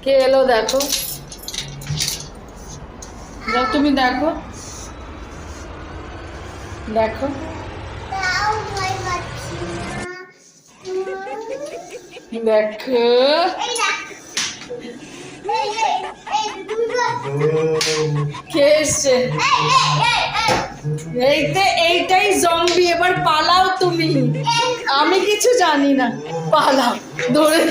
কে এলো দেখো, তুমি দেখো দেখো। দেখো কে এসছে। এইটাই জম্বি, এবার পালাও তুমি, আমি কিছু জানি না, পালাও, ধরে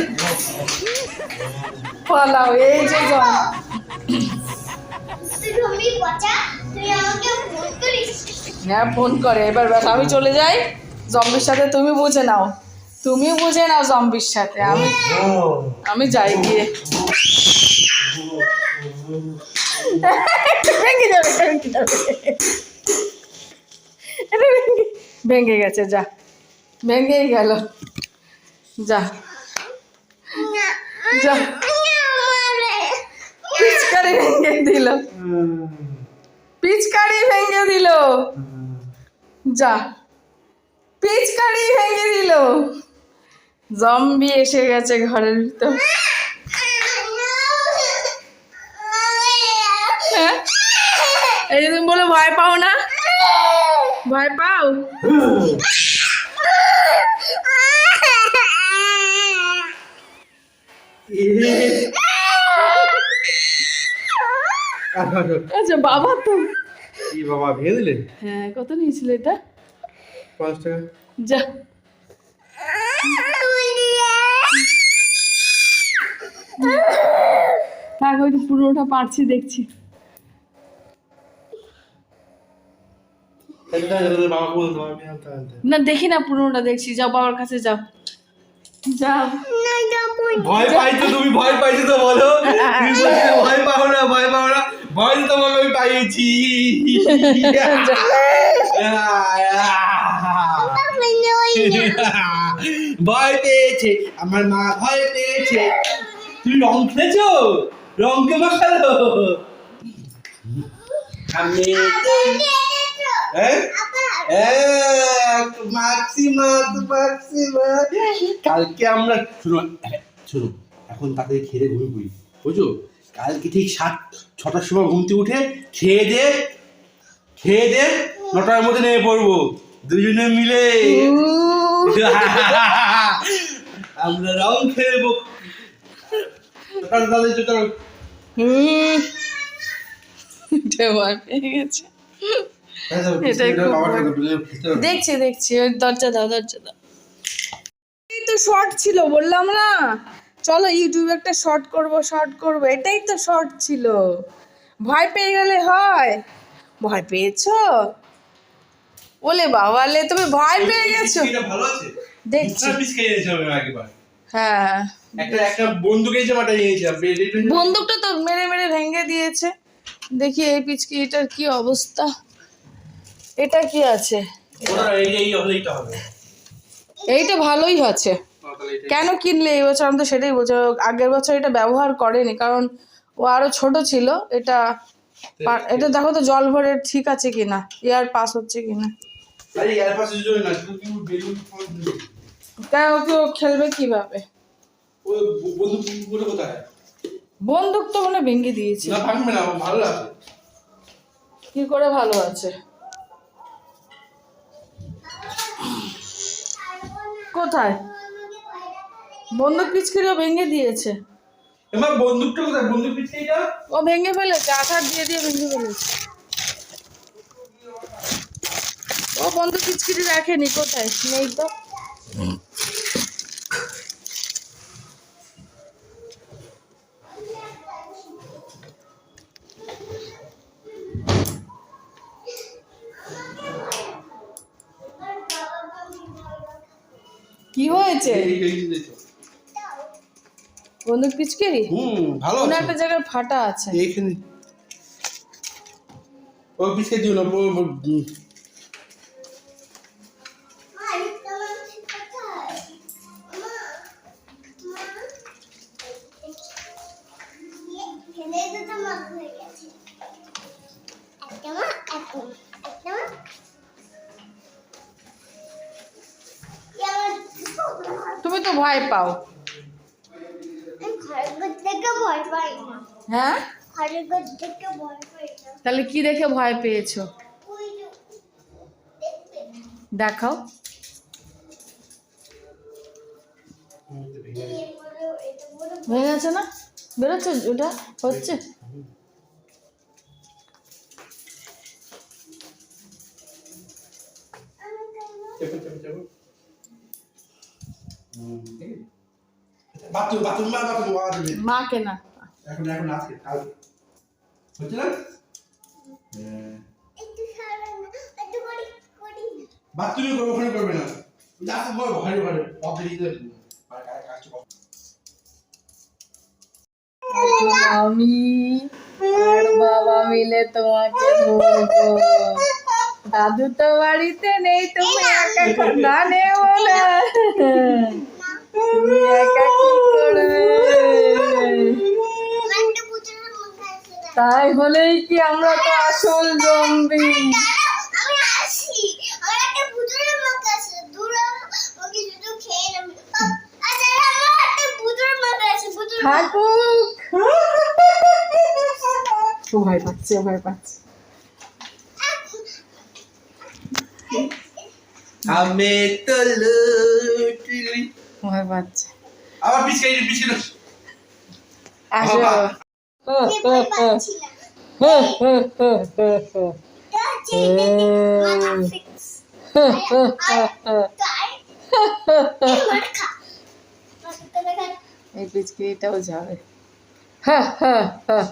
পালাও। এই যে হ্যাঁ ফোন করে, এবার ব্যাস আমি চলে যাই জম্বির সাথে, তুমি বুঝে নাও, তুমি বুঝে নাও জম্বির সাথে, আমি যাই গিয়ে। ভেঙে যাবে, ভেঙে গেছে, যা ভেঙেই গেল, যা যা, পিচকারি ভেঙে দিল, পিচকারি ভেঙে দিল, যা পিচকারি ভেঙে দিল। জম্বি এসে গেছে ঘরের ভিতর। হ্যাঁ এই যে তুমি বলে ভয় পাও না, ভয় পাও। আচ্ছা বাবা, তো কি বাবা ভেঙে দিলে? হ্যাঁ কত নিয়েছিল এটা? 5 টাকা। যা থাক, ওই পুরোটা পারছি দেখছি। না দেখি না, পুরোটা দেখছি, যাও বাবার কাছে যাও, যাও। ভয় পাইছো তুমি, ভয় পাইছো তো বলো, তুমি বলছো ভয় পাও না, ভয় পাও না, ভয় তো তোমাকে আমি পাইয়েছি। ভয় পেয়েছে আমার মা, ভয় পেয়েছে। তুমি রং খেলেছো, রংকে মাখালো। আমি কালকে আমরা শোনো, এখন তাড়াতাড়ি খেয়ে ঘুমিয়ে পড়ি, বুঝছো? কালকে ঠিক 6টার সময় ঘুম থেকে উঠে খেয়ে দে 9টার মধ্যে নেমে পড়বো দুজনে মিলে। আমরা রং খেলবো। দেখছি দেখছি, ওই দরজা দাও, দরজা দাও। এই তো শর্ট ছিল, বললাম না চলো ইউটিউবে একটা শর্ট করব, এটাই তো শর্ট ছিল। ভয় পেয়ে গেলে হয়? ভয় পেয়েছো? ওলে বাবালে, তুমি ভয় পেয়ে গেছো। ভালো আছে, দেখছি। হ্যাঁ একটা বন্দুক এসে মাঠে নিয়েছিলাম, বন্দুকটা তো মেরে মেরে ভেঙে দিয়েছে। দেখি এই পিচকিটার কি অবস্থা। এটা কি আছে? এইটা ভালোই আছে। কেন কিনলে এই বছর? আমি তো সেটাই বলছি, আগের বছর এটা ব্যবহার করেনি, কারণ ও আরো ছোট ছিল। এটা দেখো তো জল ভরে ঠিক আছে কিনা, এয়ার পাস হচ্ছে কিনা। কেন ওকে ও খেলবে কিভাবে? বন্দুক তো মনে ভেঙে দিয়েছে। কি করে ভালো আছে? কোথায় বন্দুক? পিচকিরিও ভেঙে দিয়েছে। বন্দুকটা কোথায়? বন্দুক পিছকিটা ও ভেঙে ফেলেছে, আঘাত দিয়ে দিয়ে ভেঙে ফেলেছে। ও বন্দুক পিচকিরি রাখেনি, কোথায় নেই তো। কি হয়েছে? বন্দুক পিচকিরি ভালো কোনো আছে, একটা জায়গায় ফাটা আছে। এইখানে ও পিছকে দিও না। তুমি তো ভয় পাও। ভয় পাই না হ্যাঁ, কারিগর দেখে ভয় পাই না তাহলে কি দেখে ভয় পেয়েছো? ওই যে দেখবে দেখাও। এটা বড় হয়ে গেছে না? বেরোচ্ছে ওটা? হচ্ছে? বাথরুম মাকে না। এখন আজকে কাল হচ্ছে না একটু সারা না একটু করি করি বাথরুমে করবে, ওখানে করবে না। যাতে বড় ঘরে ঘরে পথে দিতে কাজটা আমি আর বাবা মিলে তোমাকে ধরবো। দাদু তো বাড়িতে নেই, তুমি একা কথা নেই বলে তুমি একা কি করবে? একটা পুতুলের মধ্যে আছে তাই হলেই কি আমরা তো আসল জম্বি। আমি আসি আমার একটা পুতুলের মধ্যে আছে দূর ওকে শুধু খেয়ে নেব আচ্ছা আমার একটা পুতুলের মধ্যে আছে পুতুল থাকুক। ও ভয় পাচ্ছে, ও ভয় পাচ্ছে। আমি তো লুটলি ভয় পাচ্ছে। আবার পিছকে আসো। আমি ভয় পাচ্ছি না এই পিচকিটাও যাবে। হ্যাঁ হ্যাঁ হ্যাঁ